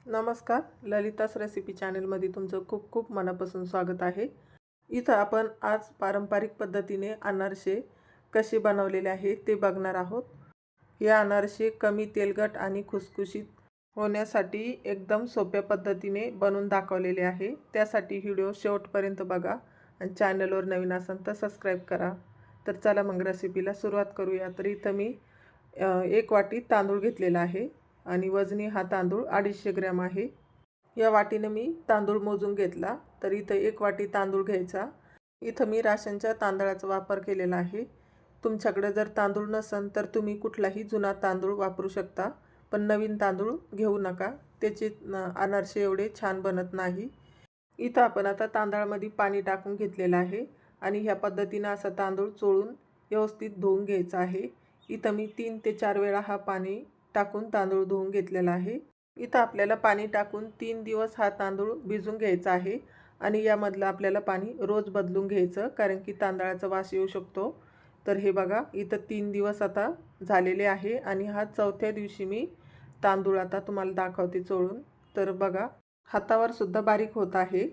नमस्कार, ललितास रेसिपी चॅनलमध्ये तुमचं खूप खूप मनापासून स्वागत आहे. इथं आपण आज पारंपरिक पद्धतीने अनारसे कसे बनवलेले आहे ते बघणार आहोत. हे अनारसे कमी तेलकट आणि खुसखुशीत होण्यासाठी एकदम सोप्या पद्धतीने बनवून दाखवलेले आहे. त्यासाठी व्हिडिओ शेवटपर्यंत बघा आणि चॅनलवर नवीन असाल तर सबस्क्राईब करा. तर चला मग रेसिपीला सुरुवात करूया. तर इथं मी 1 वाटी तांदूळ घेतलेला आहे आणि वजनी हा तांदूळ 250 ग्रॅम आहे. या वाटीने मी तांदूळ मोजून घेतला. तर इथं 1 वाटी तांदूळ घ्यायचा. इथं मी राशनच्या तांदळाचा वापर केलेला आहे. तुमच्याकडे जर तांदूळ नसेल तर तुम्ही कुठलाही जुना तांदूळ वापरू शकता, पण नवीन तांदूळ घेऊ नका. त्याचे अनारसे एवढे छान बनत नाही. इथं आपण आता तांदळामध्ये पाणी टाकून घेतलेलं आहे आणि ह्या पद्धतीनं असा तांदूळ चोळून व्यवस्थित धुवून घ्यायचा आहे. इथं मी 3 ते 4 वेळा हा पाणी टाकून तांदूळ धुवून घेतलेला आहे. इथं आपल्याला पाणी टाकून 3 दिवस हा तांदूळ भिजून घ्यायचा आहे आणि यामधलं आपल्याला पाणी रोज बदलून घ्यायचं, कारण की तांदळाचा वास येऊ शकतो. तर हे बघा, इथं 3 दिवस आता झालेले आहे आणि हा 4थ्या दिवशी मी तांदूळ आता तुम्हाला दाखवते चोळून. तर बघा, हातावर सुद्धा बारीक होत आहे.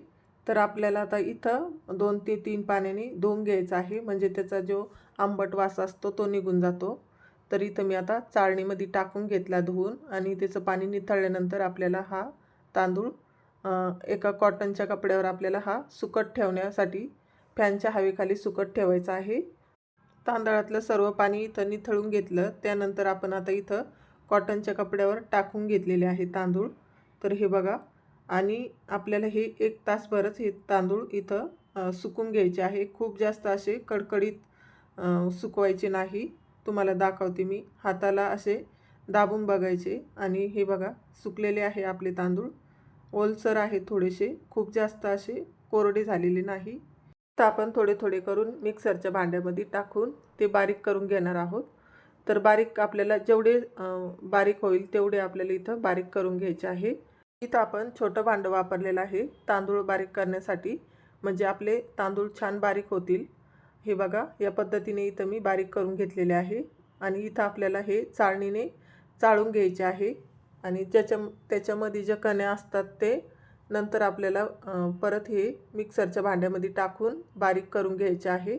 तर आपल्याला आता इथं 2 ते 3 पाण्याने धुवून घ्यायचं आहे, म्हणजे त्याचा जो आंबट वास असतो तो निघून जातो. तर इथं मी आता चाळणीमध्ये टाकून घेतला धुवून आणि त्याचं पाणी निथळल्यानंतर आपल्याला हा तांदूळ एका कॉटनच्या कपड्यावर आपल्याला हा सुकत ठेवण्यासाठी फॅनच्या हवेखाली सुकत ठेवायचा आहे. तांदळातलं सर्व पाणी इथं निथळून घेतलं. त्यानंतर आपण आता इथं कॉटनच्या कपड्यावर टाकून घेतलेले आहे तांदूळ. तर हे बघा, आणि आपल्याला हे 1 तासभरच हे तांदूळ इथं सुकून घ्यायचे आहे. खूप जास्त असे कडकडीत सुकवायचे नाही. तुम्हाला दाखवते मी. हाताला असे दाबून बघायचे आणि हे बघा, सुकलेले आहे आपले तांदूळ. ओलसर आहे थोडेसे, खूप जास्त असे कोरडे झालेले नाही. तर आपण थोडे थोडे करून मिक्सरच्या भांड्यामध्ये टाकून ते बारीक करून घेणार आहोत. तर बारीक आपल्याला जेवढे बारीक होईल तेवढे आपल्याला इथं बारीक करून घ्यायचे आहे. इथं आपण छोटं भांडं वापरलेलं आहे तांदूळ बारीक करण्यासाठी, म्हणजे आपले तांदूळ छान बारीक होतील. हे बघा, या पद्धतीने इथं मी बारीक करून घेतलेले आहे आणि इथं आपल्याला हे चाळणीने चाळून घ्यायचे आहे आणि त्याच्यामध्ये ज्या कण्या असतात ते नंतर आपल्याला परत हे मिक्सरच्या भांड्यामध्ये टाकून बारीक करून घ्यायचे आहे.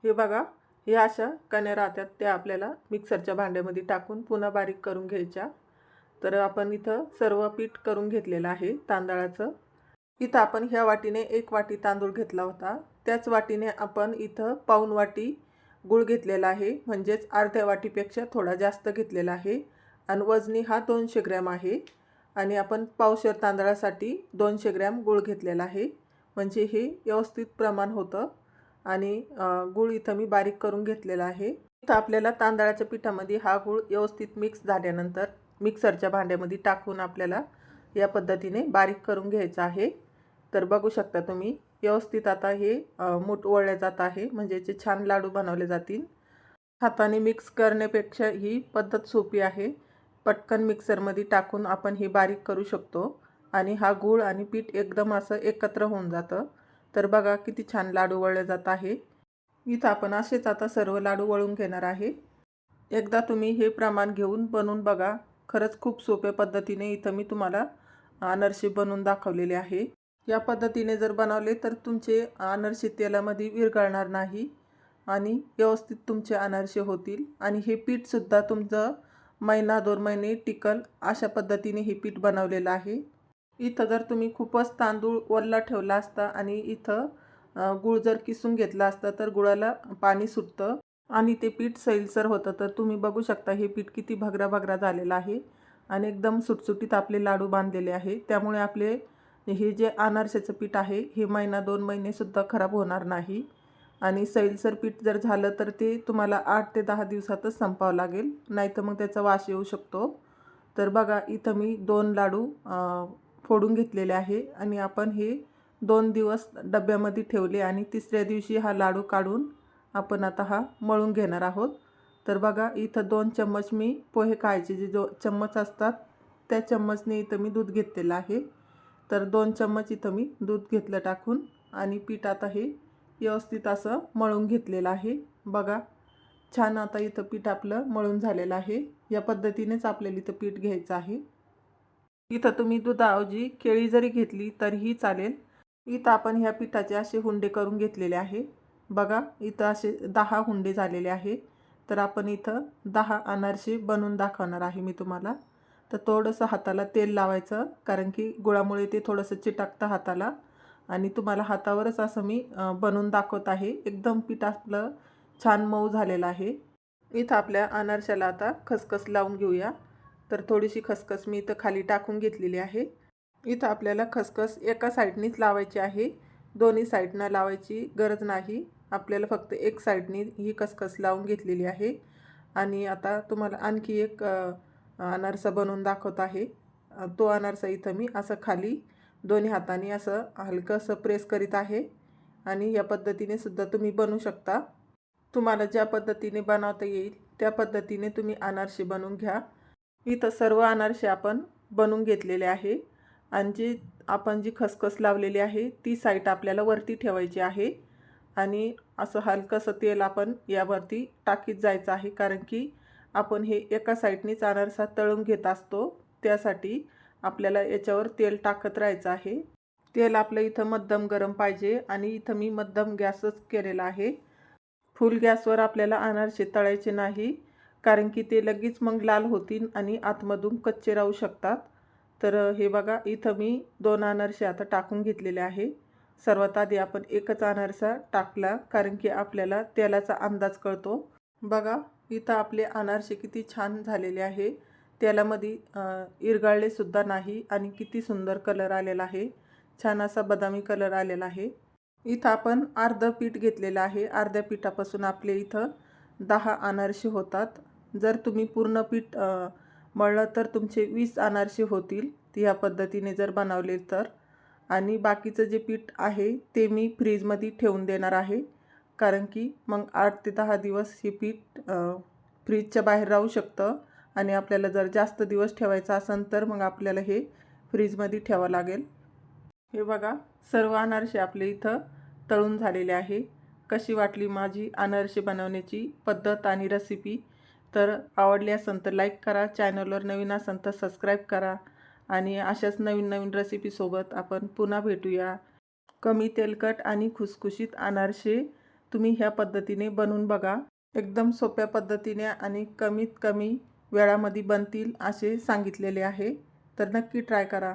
हे बघा, हे अशा कण्या राहतात त्या आपल्याला मिक्सरच्या भांड्यामध्ये टाकून पुन्हा बारीक करून घ्यायच्या. तर आपण इथं सर्व पीठ करून घेतलेलं आहे तांदळाचं. इथं आपण ह्या वाटीने 1 वाटी तांदूळ घेतला होता, त्याच वाटीने आपण इथं पाऊण वाटी गूळ घेतलेला आहे, म्हणजेच अर्ध्या वाटीपेक्षा थोडा जास्त घेतलेला आहे आणि वजनी हा 200 ग्रॅम आहे आणि आपण पावशेर तांदळासाठी 200 ग्रॅम गूळ घेतलेला आहे, म्हणजे हे व्यवस्थित प्रमाण होतं. आणि गूळ इथं मी बारीक करून घेतलेला आहे. इथं आपल्याला तांदळाच्या पिठामध्ये हा गूळ व्यवस्थित मिक्स झाल्यानंतर मिक्सरच्या भांड्यामध्ये टाकून आपल्याला या पद्धतीने बारीक करून घ्यायचं आहे. तर बघू शकता तुम्ही, व्यवस्थित आता हे मूठ वळले जात आहे, म्हणजे याचे छान लाडू बनवले जातील. हाताने मिक्स करण्यापेक्षा ही पद्धत सोपी आहे. पटकन मिक्सरमध्ये टाकून आपण हे बारीक करू शकतो आणि हा गूळ आणि पीठ एकदम असं एकत्र होऊन जातं. तर बघा किती छान लाडू वळले जात आहे. इथं आपण असेच आता सर्व लाडू वळून घेणार आहे. एकदा तुम्ही हे प्रमाण घेऊन बनवून बघा. खरंच खूप सोप्या पद्धतीने इथं मी तुम्हाला अनारसे बनवून दाखवलेले आहे. या पद्धतीने जर बनवले तर तुमचे अनारसे तेलामध्ये विरघळणार नाही आणि व्यवस्थित तुमचे अनारसे होतील आणि हे पीठसुद्धा तुमचं महिना 2 महिने टिकल अशा पद्धतीने हे पीठ बनवलेलं आहे. इथं जर तुम्ही खूपच तांदूळ ओला ठेवला असता आणि इथं गूळ जर किसून घेतला असता तर गुळाला पाणी सुटतं आणि ते पीठ सैलसर होतं. तर तुम्ही बघू शकता हे पीठ किती भगरा भगरा झालेलं आहे आणि एकदम सुटसुटीत आपले लाडू बांधलेले आहे. त्यामुळे आपले हे जे अनारसेचं पीठ आहे हे महिना 2 महिनेसुद्धा खराब होणार नाही आणि सैलसर पीठ जर झालं तर ते तुम्हाला 8 ते 10 दिवसातच संपावं लागेल, नाहीतर मग त्याचा वास येऊ शकतो. तर बघा, इथं मी 2 लाडू फोडून घेतलेले आहे आणि आपण हे 2 दिवस डब्यामध्ये ठेवले आणि 3ऱ्या दिवशी हा लाडू काढून आपण आता हा मळून घेणार आहोत. तर बघा, इथं 2 चम्मच मी पोहे खायचे जे चम्मच असतात त्या चम्मचने इथं मी दूध घेतलेलं आहे. तर 2 चम्मच इथं मी दूध घेतलं टाकून आणि पीठ आता हे व्यवस्थित असं मळून घेतलेलं आहे. बघा, छान आता इथं पीठ आपलं मळून झालेलं आहे. या पद्धतीनेच आपल्याला इथं पीठ घ्यायचं आहे. इथं तुम्ही दुधाऐवजी केळी जरी घेतली तरीही चालेल। इथं आपण ह्या पिठाचे असे हुंडे करून घेतलेले आहे। बघा इथं असे 10 हुंडे झालेले आहे। तर आपण इथं 10 अनारसे बनवून दाखवणार आहे मी तुम्हाला। तर थोडंसं हाताला तेल लावायचं, कारण की गुळामुळे ते थोडंसं चिटकतं हाताला। आणि तुम्हाला हातावरच असं मी बनवून दाखवत आहे। एकदम पीठ आपलं छान मऊ झालेलं आहे। इथं आपल्या अनारशाला आता खसखस लावून घेऊया। तर थोडीशी खसखस मी इथं खाली टाकून घेतलेली आहे। इथं आपल्याला खसखस एका साईडनीच लावायची आहे, दोन्ही साईडनं लावायची गरज नाही। आपल्याला फक्त एक साईडनी ही खसखस लावून घेतलेली आहे। आणि आता तुम्हाला आणखी एक अनारसा बनवून दाखवत आहे। तो अनारसा इथं मी असं खाली दोन्ही हातांनी असं हलकंसं प्रेस करीत आहे। आणि या पद्धतीने सुद्धा तुम्ही बनवू शकता। तुम्हाला ज्या पद्धतीने बनवता येईल त्या पद्धतीने तुम्ही अनारसे बनवून घ्या। इथं सर्व अनारसे आपण बनवून घेतलेले आहे। आणि आपण जी खसखस लावलेली आहे ती साईड आपल्याला वरती ठेवायची आहे। आणि असं हलकंसं तेल आपण यावरती टाकीत जायचं आहे, कारण की आपण हे एका साईडनीच अनारसा तळून घेत असतो। त्यासाठी आपल्याला याच्यावर तेल टाकत राहायचं आहे। तेल आपलं इथं मध्यम गरम पाहिजे, आणि इथं मी मध्यम गॅसच केलेला आहे। फुल गॅसवर आपल्याला अनारसे तळायचे नाही, कारण की ते लगेच मग लाल होतील आणि आतमधून कच्चे राहू शकतात। तर हे बघा इथं मी 2 अनारसे आता टाकून घेतलेले आहे। सर्वात आधी आपण एकच अनारसा टाकला, कारण की आपल्याला तेलाचा अंदाज कळतो। बघा इथं आपले अनारसे किती छान झालेले आहे। तेलामध्ये इरघळले सुद्धा नाही, आणि किती सुंदर कलर आलेला आहे। छान असा बदामी कलर आलेला आहे। इथं आपण अर्ध पीठ घेतलेलं आहे। अर्ध्या पिठापासून आपले इथं 10 अनारसे होतात। जर तुम्ही पूर्ण पीठ मळलं तर तुमचे 20 अनारसे होतील, या पद्धतीने जर बनवले तर। आणि बाकीचं जे पीठ आहे ते मी फ्रीजमध्ये ठेवून देणार आहे, कारण की मग 8 ते 10 दिवस हे पीठ फ्रीजच्या बाहेर राहू शकतं। आणि आपल्याला जर जास्त दिवस ठेवायचं असेल तर मग आपल्याला हे फ्रीजमध्ये ठेवावं लागेल। हे बघा सर्व अनारसे आपले इथं तळून झालेले आहे। कशी वाटली माझी अनारसे बनवण्याची पद्धत आणि रेसिपी? तर आवडली असेल तर लाईक करा, चॅनलवर नवीन असेल तर सबस्क्राईब करा। आणि अशाच नवीन नवीन रेसिपीसोबत आपण पुन्हा भेटूया। कमी तेलकट आणि खुसखुशीत अनारसे तुम्ही ह्या पद्धतीने बनवून बघा। एकदम सोप्या पद्धतीने आणि कमीत कमी वेळामध्ये बनतील असे सांगितलेले आहे। तर नक्की ट्राय करा।